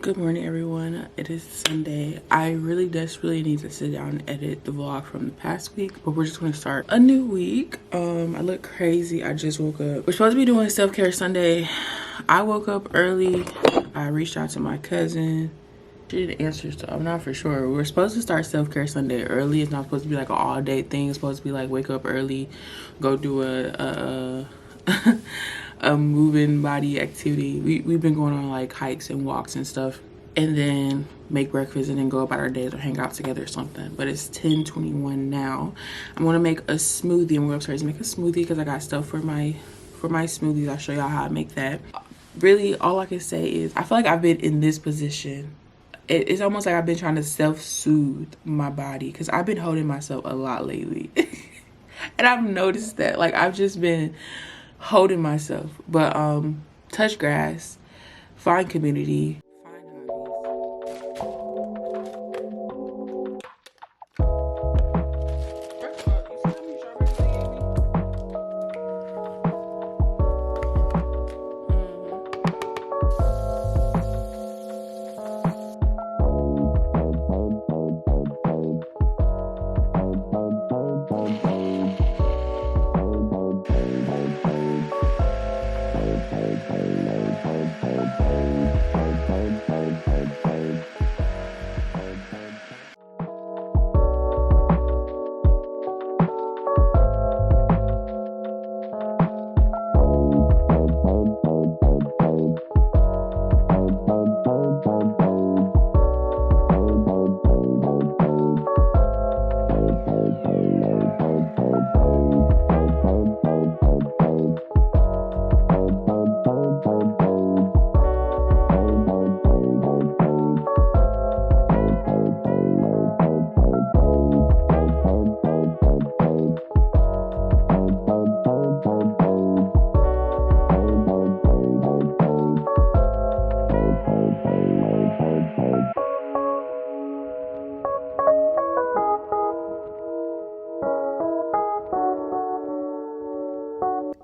Good morning, everyone. It is Sunday. I really desperately need to sit down and edit the vlog from the past week, but we're just going to start a new week. I look crazy. I just woke up. We're supposed to be doing self-care Sunday. I woke up early. I reached out to my cousin. She didn't answer, so I'm not for sure. We're supposed to start self-care Sunday early. It's not supposed to be like an all-day thing. It's supposed to be like wake up early, go do a moving body activity. We've been going on like hikes and walks and stuff, and then make breakfast and then go about our days or hang out together or something. But it's 10:21 now. I'm gonna make a smoothie. I'm going upstairs to make a smoothie because I got stuff for my smoothies. I'll show y'all how I make that. Really, all I can say is I feel like I've been in this position. It's almost like I've been trying to self-soothe my body because I've been holding myself a lot lately. And I've noticed that, like, I've just been holding myself. But touch grass, find community, find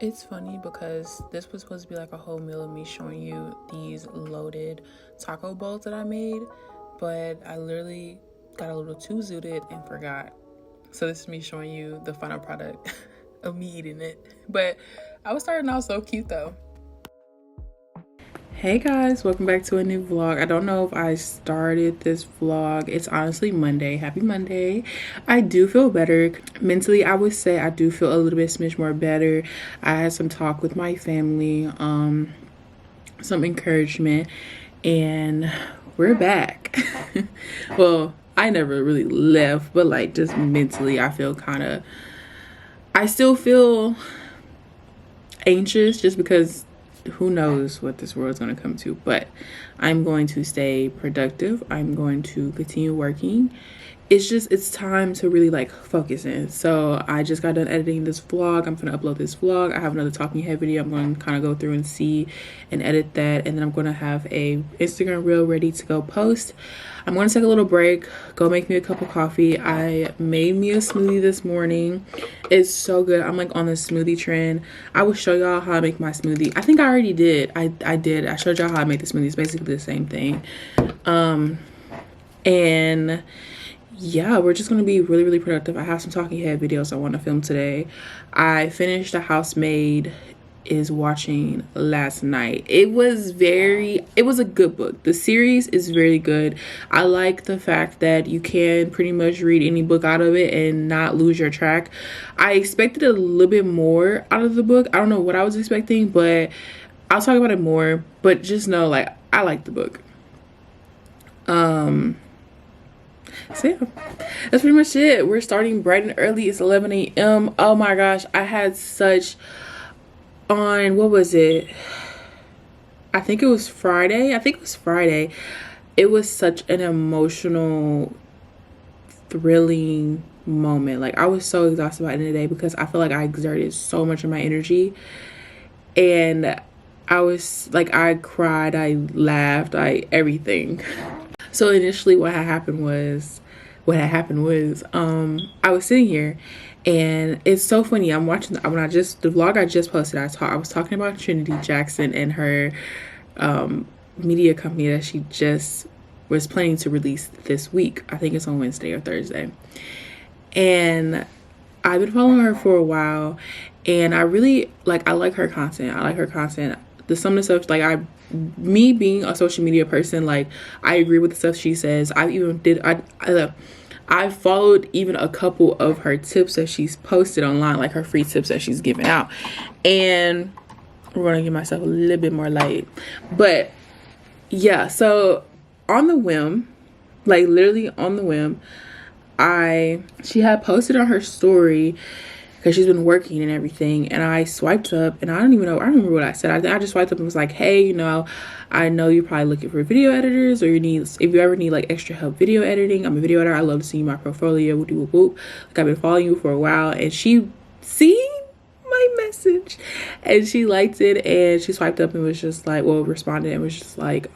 It's funny because this was supposed to be like a whole meal of me showing you these loaded taco bowls that I made, but I literally got a little too zooted and forgot. So this is me showing you the final product of me eating it. But I was starting out so cute though. Hey guys, welcome back to a new vlog. I don't know if I started this vlog. It's honestly Monday. Happy Monday. I do feel better. Mentally, I would say I do feel a little bit smidge more better. I had some talk with my family, some encouragement, and we're back. Well, I never really left, but like just mentally, I feel I still feel anxious just because who knows what this world's going to come to, but I'm going to stay productive. I'm going to continue working. It's time to really like focus in. So I just got done editing this vlog. I'm going to upload this vlog. I have another talking head video. I'm going to kind of go through and see and edit that, and then I'm going to have a Instagram reel ready to go post. I'm going to take a little break, go make me a cup of coffee. I made me a smoothie this morning. It's so good. I'm like on the smoothie trend. I will show y'all how I make my smoothie. I think I already did. I did. I showed y'all how I make the smoothie. It's basically the same thing. And yeah, we're just gonna be really, really productive. I have some talking head videos I want to film today. I finished The Housemaid is Watching last night. It was a good book. The series is very good. I like the fact that you can pretty much read any book out of it and not lose your track. I expected a little bit more out of the book. I don't know what I was expecting, but I'll talk about it more. But just know, like, I like the book. So yeah, that's pretty much it. We're starting bright and early. It's 11 a.m. Oh my gosh, I had such what was it? I think it was Friday. It was such an emotional, thrilling moment. Like, I was so exhausted by the end of the day because I feel like I exerted so much of my energy, and I was like, I cried, I laughed, everything. So initially what had happened was I was sitting here, and it's so funny. I'm watching the vlog I just posted. I was talking about Trinity Jackson and her media company that she just was planning to release this week. I think it's on Wednesday or Thursday. And I've been following her for a while, and I like her content. I like her content. Some of the stuff, like, me being a social media person, like, I agree with the stuff she says. I followed even a couple of her tips that she's posted online, like her free tips that she's giving out. And we're gonna give myself a little bit more light. But yeah, so on the whim, like literally on the whim, she had posted on her story, because she's been working and everything, and I swiped up, and I don't remember what I said. I just swiped up and was like, hey, I know you're probably looking for video editors, or if you ever need like extra help video editing, I'm a video editor, I love to see my portfolio, whoop whoop whoop. Like, I've been following you for a while. And she seen my message, and she liked it, and she swiped up and was just like, responded and was just like,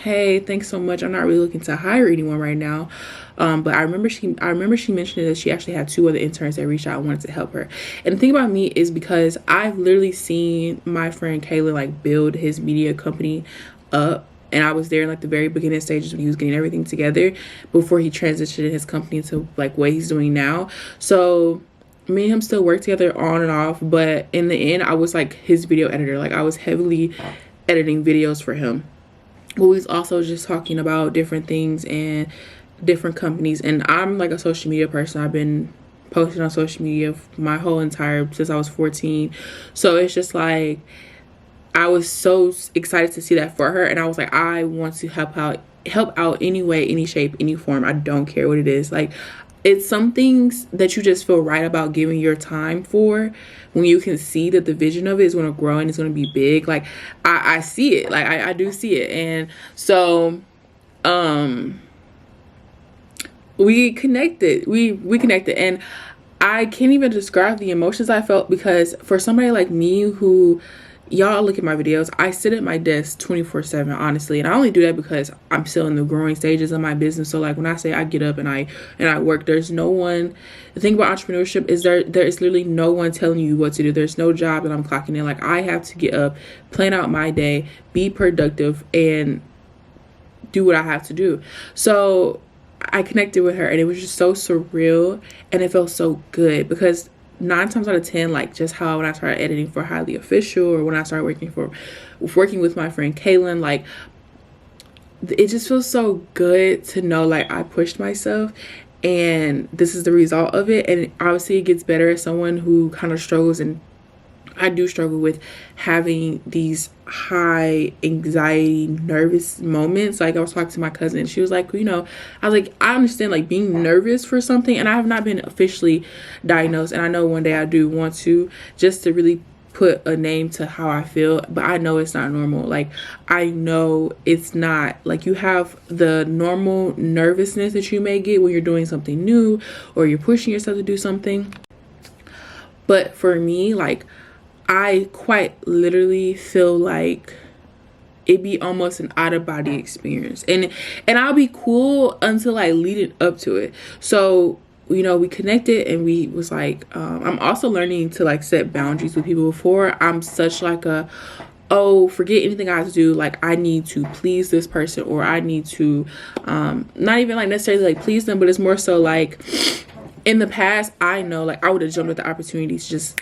hey, thanks so much. I'm not really looking to hire anyone right now. But I remember she mentioned that she actually had 2 other interns that reached out and wanted to help her. And the thing about me is, because I've literally seen my friend Kayla like build his media company up, and I was there in like the very beginning stages when he was getting everything together before he transitioned his company to like what he's doing now. So me and him still work together on and off, but in the end I was like his video editor. Like, I was heavily editing videos for him. But we was also just talking about different things and different companies. And I'm like a social media person. I've been posting on social media my whole since I was 14. So it's just like, I was so excited to see that for her. And I was like, I want to help out any way, any shape, any form. I don't care what it is. Like, it's some things that you just feel right about giving your time for, when you can see that the vision of it is going to grow and it's going to be big. Like, I see it. Like, I do see it. And so we connected. We connected, and I can't even describe the emotions I felt, because for somebody like me who, y'all look at my videos, I sit at my desk 24/7, honestly. And I only do that because I'm still in the growing stages of my business. So like, when I say I get up and I work, there's no one. The thing about entrepreneurship is there is literally no one telling you what to do. There's no job that I'm clocking in. Like, I have to get up, plan out my day, be productive, and do what I have to do. So I connected with her, and it was just so surreal, and it felt so good, because 9 times out of 10, like, just how when I started editing for Highly Official, or when I started working with my friend Kaylin, like, it just feels so good to know, like, I pushed myself and this is the result of it. And obviously it gets better as someone who kind of struggles, and I do struggle with having these high anxiety, nervous moments. Like, I was talking to my cousin, and she was like, I was like, I understand like being nervous for something, and I have not been officially diagnosed, and I know one day I do want to, just to really put a name to how I feel, but I know it's not normal. Like, I know it's not, like, you have the normal nervousness that you may get when you're doing something new or you're pushing yourself to do something. But for me, like, I quite literally feel like it'd be almost an out-of-body experience. And I'll be cool until I lead it up to it. So, we connected, and we was like, I'm also learning to like set boundaries with people. Before, I'm such like forget anything I have to do. Like, I need to please this person, or I need to, not even like necessarily like please them, but it's more so like, in the past, I know like I would have jumped at the opportunities, just,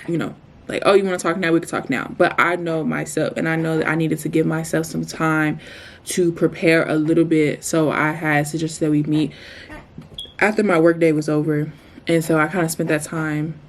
like, oh, you want to talk now? We can talk now. But I know myself, and I know that I needed to give myself some time to prepare a little bit. So I had suggested that we meet after my work day was over. And so I kind of spent that time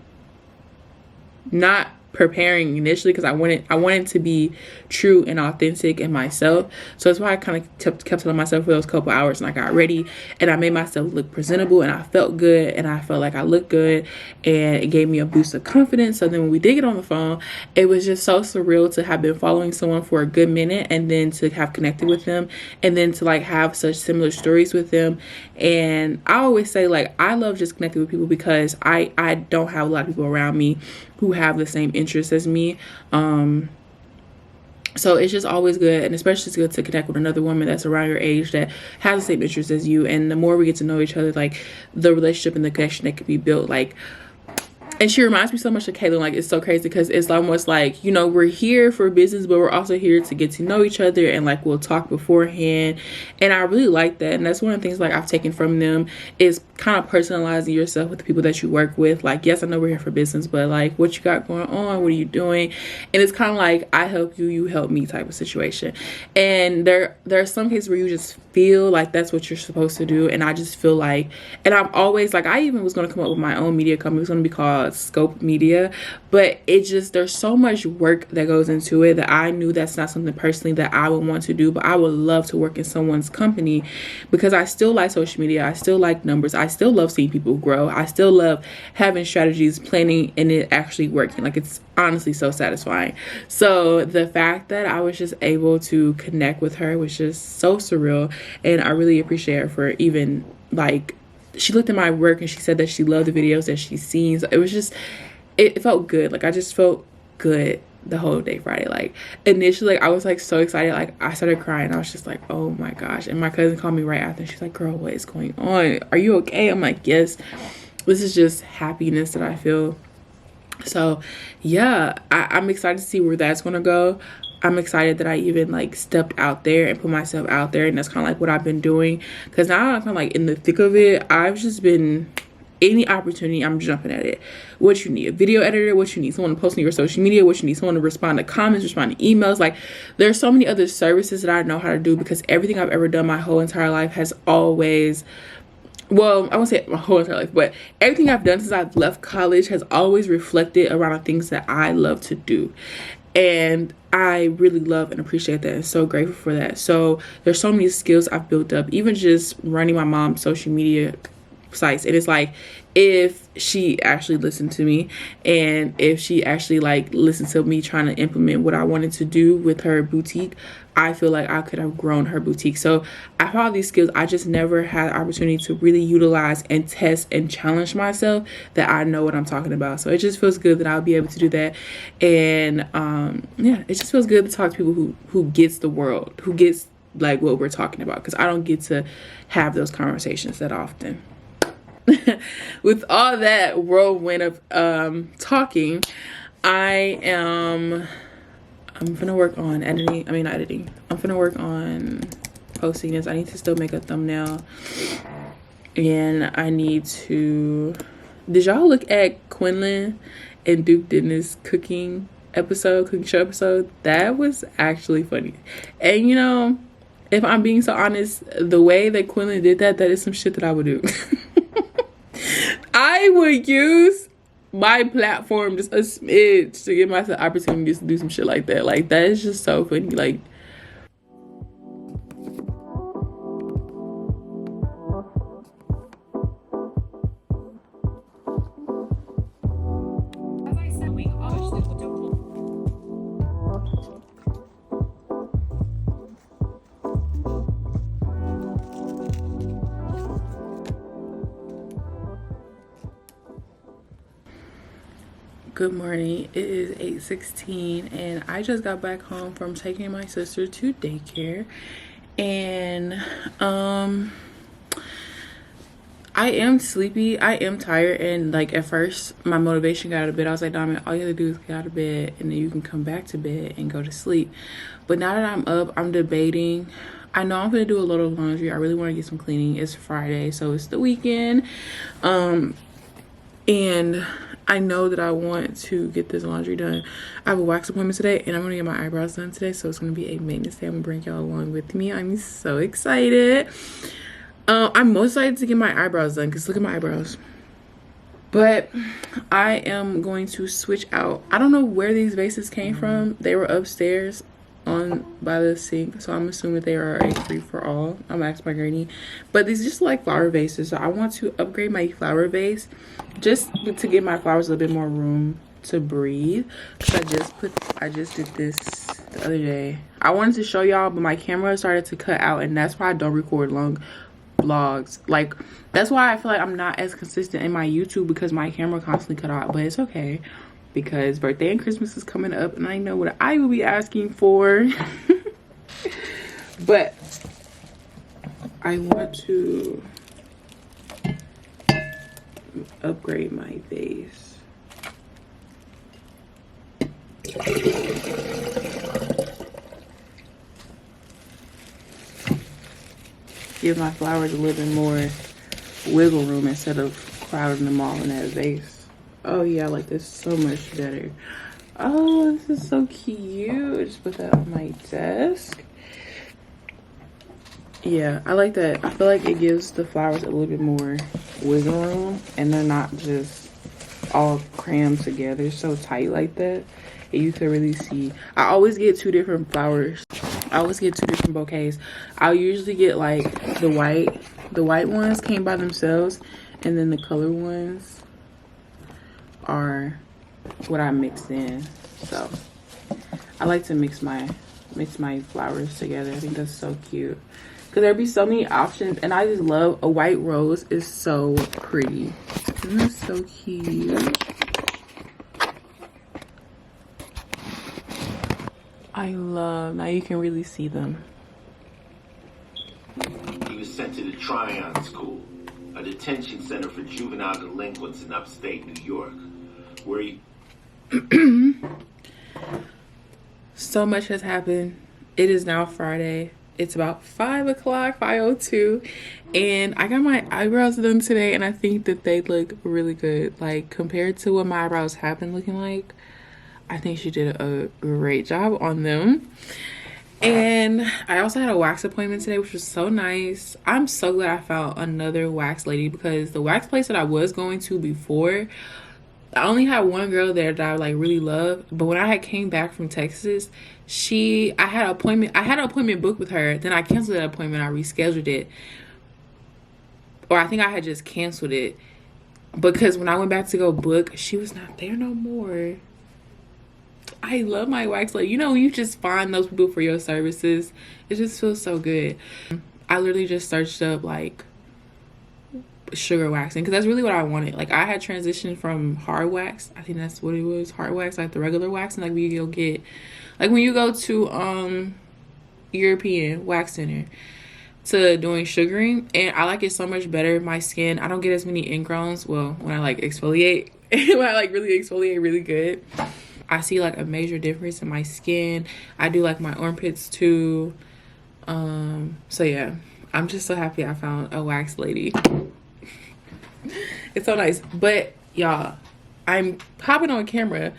not preparing initially, because I wanted to be true and authentic in myself. So that's why I kind of kept telling myself for those couple hours, and I got ready and I made myself look presentable, and I felt good, and I felt like I looked good, and it gave me a boost of confidence. So then when we did get on the phone, it was just so surreal to have been following someone for a good minute, and then to have connected with them, and then to like have such similar stories with them. And I always say, like, I love just connecting with people, because I don't have a lot of people around me who have the same interests as me. So it's just always good, and especially it's good to connect with another woman that's around your age that has the same interests as you. And the more we get to know each other, like, the relationship and the connection that could be built, like, And she reminds me so much of Kaylin. Like, it's so crazy because it's almost like, you know, we're here for business, but we're also here to get to know each other, and like we'll talk beforehand. And I really like that. And that's one of the things like I've taken from them is kind of personalizing yourself with the people that you work with. Like, yes, I know we're here for business, but like, what you got going on? What are you doing? And it's kind of like, I help you, you help me type of situation. And there are some cases where you just feel like that's what you're supposed to do. And I just feel like, and I'm always like, I even was going to come up with my own media company. It was going to be called Scope Media, but it just, there's so much work that goes into it that I knew that's not something personally that I would want to do. But I would love to work in someone's company because I still like social media. I still like numbers. I still love seeing people grow. I still love having strategies, planning, and it actually working. Like, it's honestly so satisfying. So the fact that I was just able to connect with her was just so surreal, and I really appreciate her for even like, she looked at my work and she said that she loved the videos that she's seen. So it was just, it felt good. Like, I just felt good the whole day Friday. Like, initially, like, I was like so excited. Like, I started crying. I was just like, oh my gosh. And my cousin called me right after. She's like, girl, what is going on? Are you okay? I'm like, yes. This is just happiness that I feel. So yeah, I'm excited to see where that's gonna go. I'm excited that I even like stepped out there and put myself out there, and that's kind of like what I've been doing, because now I'm kind of like in the thick of it. I've just been, any opportunity, I'm jumping at it. What you need, a video editor, what you need, someone to post on your social media, what you need, someone to respond to comments, respond to emails. Like, there's so many other services that I know how to do, because everything I've ever done my whole entire life has always, well, I won't say my whole entire life, but everything I've done since I've left college has always reflected around the things that I love to do. And I really love and appreciate that, and so grateful for that. So there's so many skills I've built up, even just running my mom's social media sites. And it's like, if she actually listened to me, and if she actually like listened to me trying to implement what I wanted to do with her boutique, I feel like I could have grown her boutique. So I have all these skills I just never had the opportunity to really utilize and test and challenge myself, that I know what I'm talking about. So it just feels good that I'll be able to do that. And yeah, it just feels good to talk to people who gets the world, who gets like what we're talking about, because I don't get to have those conversations that often. With all that whirlwind of talking, I'm gonna work on editing. I'm gonna work on posting this. I need to still make a thumbnail, and I need to, did y'all look at Quinlan and Duke Dennis cooking show episode? That was actually funny. And you know, if I'm being so honest, the way that Quinlan did that is some shit that I would do. I would use my platform just a smidge to give myself opportunities to do some shit like that. Like, that is just so funny. Like, good morning. It is 8:16 and I just got back home from taking my sister to daycare. And I am sleepy. I am tired. And like, at first my motivation got out of bed. I was like, Diamond, all you have to do is get out of bed and then you can come back to bed and go to sleep. But now that I'm up, I'm debating. I know I'm gonna do a lot of laundry. I really want to get some cleaning. It's Friday, so it's the weekend. And I know that I want to get this laundry done. I have a wax appointment today, and I'm gonna get my eyebrows done today, so it's gonna be a maintenance day. I'm gonna bring y'all along with me. I'm so excited. I'm most excited to get my eyebrows done, because look at my eyebrows. But I am going to switch out. I don't know where these vases came from. They were upstairs by the sink, so I'm assuming they are a free for all. I'm gonna ask my granny. But these just like flower vases, so I want to upgrade my flower vase just to give my flowers a little bit more room to breathe. Because I just did this the other day. I wanted to show y'all, but my camera started to cut out, and that's why I don't record long vlogs. Like, that's why I feel like I'm not as consistent in my YouTube, because my camera constantly cut out. But it's okay, because birthday and Christmas is coming up, and I know what I will be asking for. But I want to upgrade my vase. Give my flowers a little bit more wiggle room instead of crowding them all in that vase. Oh yeah, I like this so much better. Oh, this is so cute. Just put that on my desk. Yeah, I like that. I feel like it gives the flowers a little bit more wiggle room and they're not just all crammed together so tight like that. And you can really see. I always get two different flowers. I always get two different bouquets. I'll usually get like the white ones came by themselves, and then the color ones are what I mix in. So I like to mix my flowers together. I think that's so cute because there'd be so many options, and I just love a white rose. Is so pretty. Isn't that so cute? I love, now you can really see them. He was sent to the Tryon School, a detention center for juvenile delinquents in upstate New York, where he... So much has happened. It is now Friday. It's about 5 o'clock, 5:02, and I got my eyebrows done today, and I think that they look really good. Like, compared to what my eyebrows have been looking like, I think she did a great job on them. And I also had a wax appointment today, which was so nice. I'm so glad I found another wax lady because the wax place that I was going to before, I only had one girl there that I like really loved. But when I had came back from Texas, I had an appointment booked with her. Then I canceled that appointment. I rescheduled it. Or I think I had just canceled it because when I went back to go book, she was not there no more. I love my wax lady. You know, you just find those people for your services. It just feels so good. I literally just searched up like sugar waxing because that's really what I wanted. Like I had transitioned from hard wax. I think that's what it was. Hard wax, like the regular waxing, like when you go to European Wax Center, to doing sugaring, and I like it so much better. My skin, I don't get as many ingrowns. Well, when I like exfoliate, when I like really exfoliate really good, I see like a major difference in my skin. I do like my armpits too. So yeah, I'm just so happy I found a wax lady. It's so nice. But y'all, I'm hopping on camera.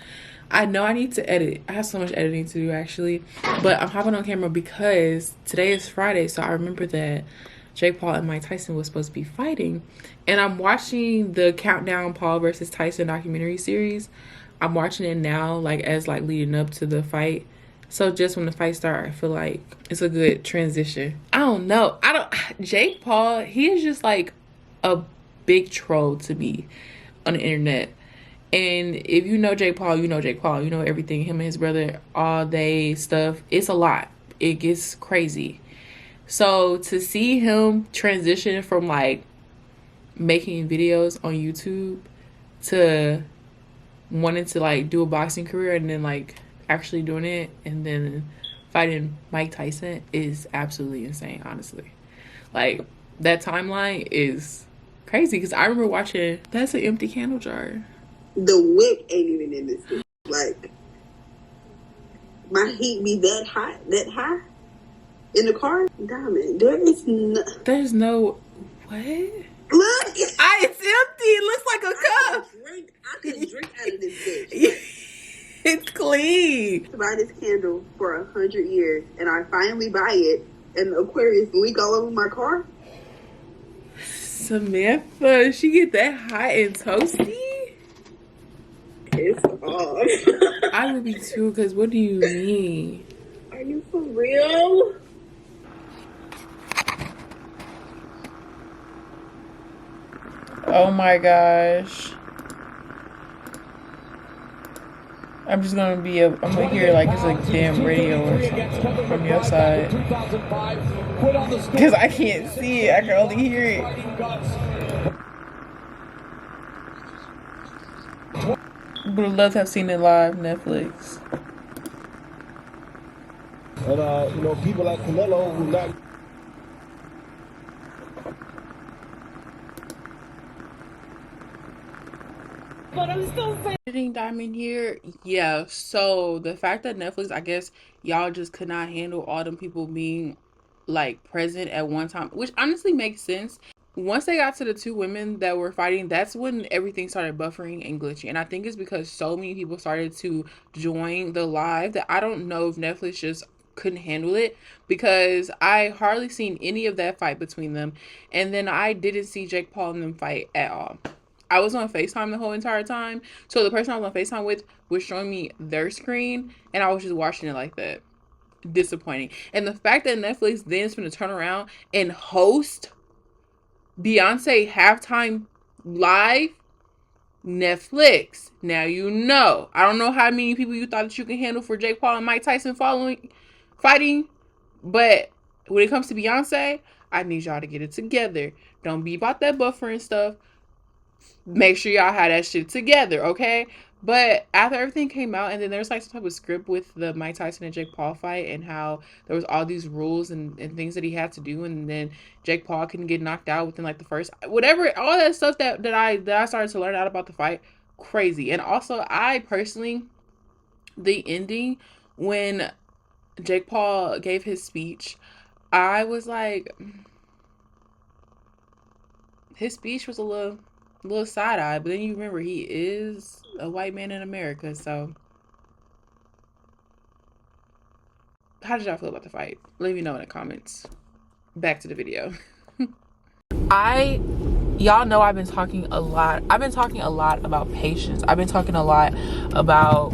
I know I need to edit. I have so much editing to do actually, but I'm hopping on camera because today is Friday. So I remember that Jake Paul and Mike Tyson was supposed to be fighting, and I'm watching the Countdown Paul versus Tyson documentary series. I'm watching it now, like as like leading up to the fight. So just when the fight starts, I feel like it's a good transition. I don't know. Jake Paul, he is just like a big troll to me on the internet. And if you know Jake Paul, you know Jake Paul. You know everything. Him and his brother, all day stuff. It's a lot. It gets crazy. So to see him transition from like making videos on YouTube to wanting to like do a boxing career and then like actually doing it and then fighting Mike Tyson is absolutely insane, honestly. Like that timeline is crazy because I remember watching, that's an empty candle jar. The wick ain't even in this thing. Like my heat be that high in the car. Diamond, there's no what? Look, it's empty. It looks like a cup. I could drink out of this bitch. It's clean. I buy this candle for 100 years, and I finally buy it, and the Aquarius leak all over my car. Samantha, she get that hot and toasty? It's off. I would be too, because what do you mean? Are you for real? Oh my gosh. I'm just gonna hear like it's a damn radio or something from the outside. Because I can't see it, I can only hear it. Would love to have seen it live, Netflix. And people like Canelo who not. But I'm still saying Diamond here. Yeah, so the fact that Netflix, I guess y'all just could not handle all them people being like present at one time, which honestly makes sense. Once they got to the two women that were fighting, that's when everything started buffering and glitching. And I think it's because so many people started to join the live that I don't know if Netflix just couldn't handle it, because I hardly seen any of that fight between them. And then I didn't see Jake Paul and them fight at all. I was on FaceTime the whole entire time. So the person I was on FaceTime with was showing me their screen and I was just watching it like that. Disappointing. And the fact that Netflix then is going to turn around and host Beyonce halftime live, Netflix. Now you know. I don't know how many people you thought that you can handle for Jake Paul and Mike Tyson fighting, but when it comes to Beyonce, I need y'all to get it together. Don't be about that buffering stuff. Make sure y'all have that shit together, okay? But after everything came out, and then there was like some type of script with the Mike Tyson and Jake Paul fight, and how there was all these rules and things that he had to do, and then Jake Paul couldn't get knocked out within like the first whatever, all that stuff that I started to learn out about the fight. Crazy. And also, I personally, the ending when Jake Paul gave his speech, I was like, his speech was a little side eye, but then you remember he is a white man in America, so how did y'all feel about the fight? Let me know in the comments. Back to the video. Y'all know I've been talking a lot about patience. I've been talking a lot about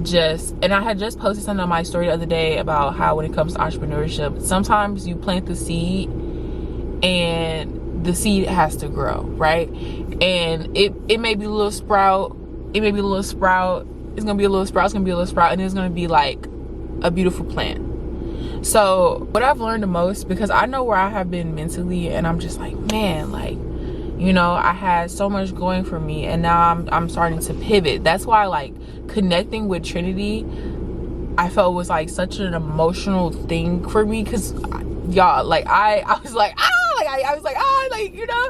and I had just posted something on my story the other day about how when it comes to entrepreneurship, sometimes you plant the seed and the seed has to grow, right? And it may be a little sprout, it's gonna be a little sprout, and it's gonna be like a beautiful plant. So what I've learned the most, because I know where I have been mentally, and I'm just like, man, like, you know, I had so much going for me, and now I'm starting to pivot. That's why, like, connecting with Trinity, I felt was like such an emotional thing for me, because y'all, like, I was like, I was like, like, you know,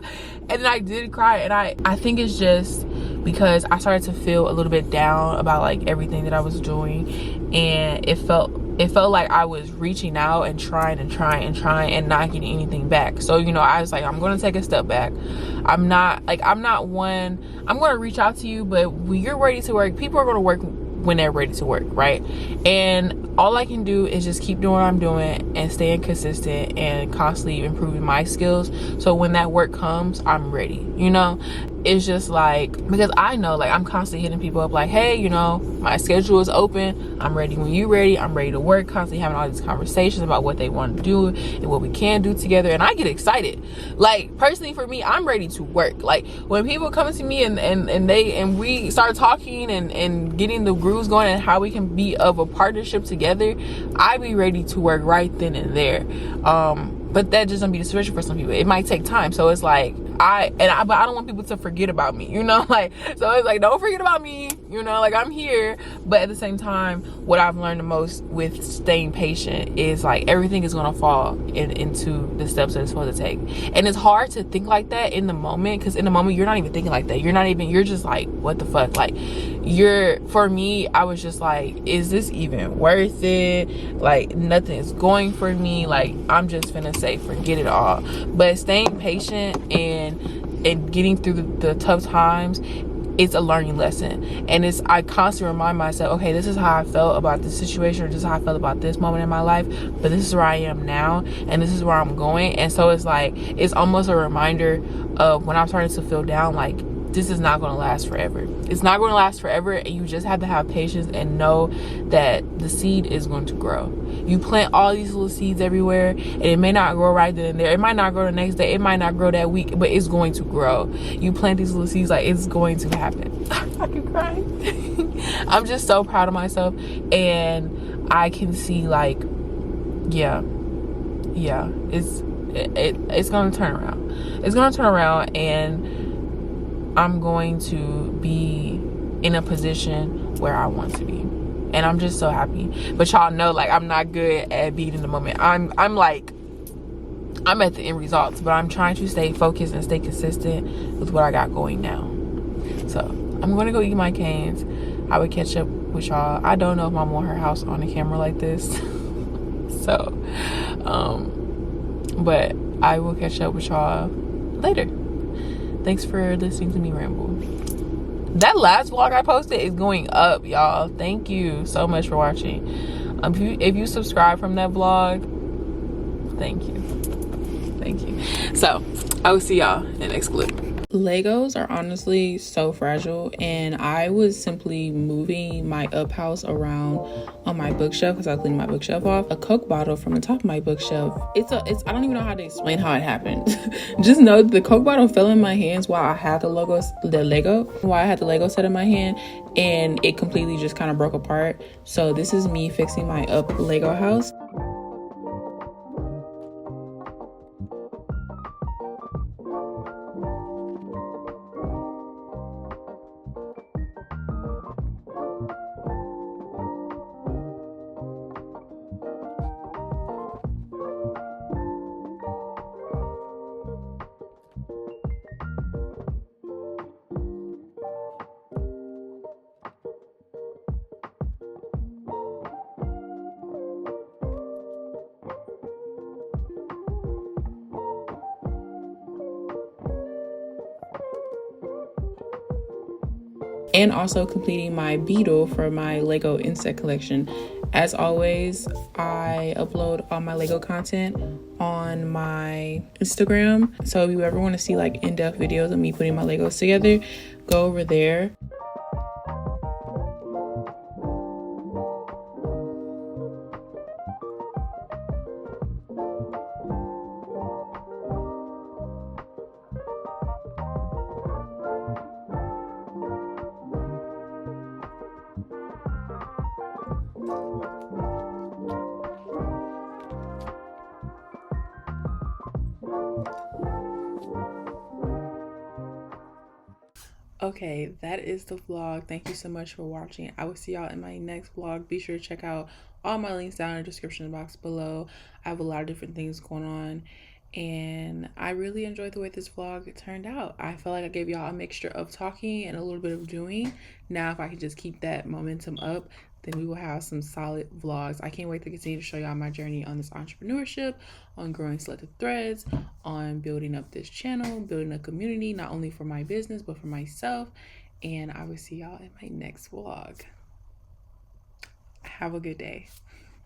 and then I did cry. And I think it's just because I started to feel a little bit down about like everything that I was doing, and it felt like I was reaching out and trying and not getting anything back. So, you know, I was like, I'm going to take a step back. I'm not one, I'm going to reach out to you, but when you're ready to work, people are going to work when they're ready to work, right? And all I can do is just keep doing what I'm doing and staying consistent and constantly improving my skills, so when that work comes, I'm ready, you know? It's just like, because I know, like, I'm constantly hitting people up like, hey, you know, my schedule is open, I'm ready when you're ready, I'm ready to work, constantly having all these conversations about what they want to do and what we can do together, and I get excited. Like, personally, for me, I'm ready to work. Like, when people come to me and we start talking and getting the grooves going and how we can be of a partnership together, I be ready to work right then and there. But that just don't be the situation for some people. It might take time. So it's like, but I don't want people to forget about me, you know? Like, so it's like, don't forget about me, you know? Like, I'm here. But at the same time, what I've learned the most with staying patient is like, everything is going to fall into the steps that it's supposed to take. And it's hard to think like that in the moment, because in the moment, you're not even thinking like that. You're just like, what the fuck? Like, for me, I was just like, is this even worth it? Like, nothing is going for me. Like, I'm just finna say, forget it all. But staying patient and getting through the tough times, it's a learning lesson. And I constantly remind myself, okay, this is how I felt about this situation, or this is how I felt about this moment in my life, but this is where I am now, and this is where I'm going. And so it's like, it's almost a reminder of when I'm starting to feel down, like, this is not going to last forever. It's not going to last forever, and you just have to have patience and know that the seed is going to grow. You plant all these little seeds everywhere, and it may not grow right then and there. It might not grow the next day. It might not grow that week, but it's going to grow. You plant these little seeds, like, it's going to happen. I can cry. I'm just so proud of myself, and I can see, like, yeah, it's going to turn around. It's going to turn around, and I'm going to be in a position where I want to be, and I'm just so happy. But y'all know, like, I'm not good at being in the moment. I'm at the end results, but I'm trying to stay focused and stay consistent with what I got going now. So I'm gonna go eat my canes. I would catch up with y'all. I don't know if I'm on her house on the camera like this. So But I will catch up with y'all later. Thanks for listening to me ramble. That last vlog I posted is going up, y'all. Thank you so much for watching. If you subscribe from that vlog, thank you. So I will see y'all in the next clip. Legos are honestly so fragile, and I was simply moving my up house around on my bookshelf because I was cleaning my bookshelf off. A Coke bottle from the top of my bookshelf. It's I don't even know how to explain how it happened. Just know the Coke bottle fell in my hands while I had the Lego set in my hand, and it completely just kind of broke apart. So this is me fixing my up Lego house. And also completing my beetle for my Lego insect collection. As always, I upload all my Lego content on my Instagram. So if you ever want to see like in-depth videos of me putting my Legos together, go over there. Okay, that is the vlog. Thank you so much for watching. I will see y'all in my next vlog. Be sure to check out all my links down in the description box below. I have a lot of different things going on, and I really enjoyed the way this vlog turned out. I feel like I gave y'all a mixture of talking and a little bit of doing. Now if I can just keep that momentum up, then we will have some solid vlogs. I can't wait to continue to show y'all my journey on this entrepreneurship, on growing Selected Threads, on building up this channel, building a community, not only for my business, but for myself. And I will see y'all in my next vlog. Have a good day.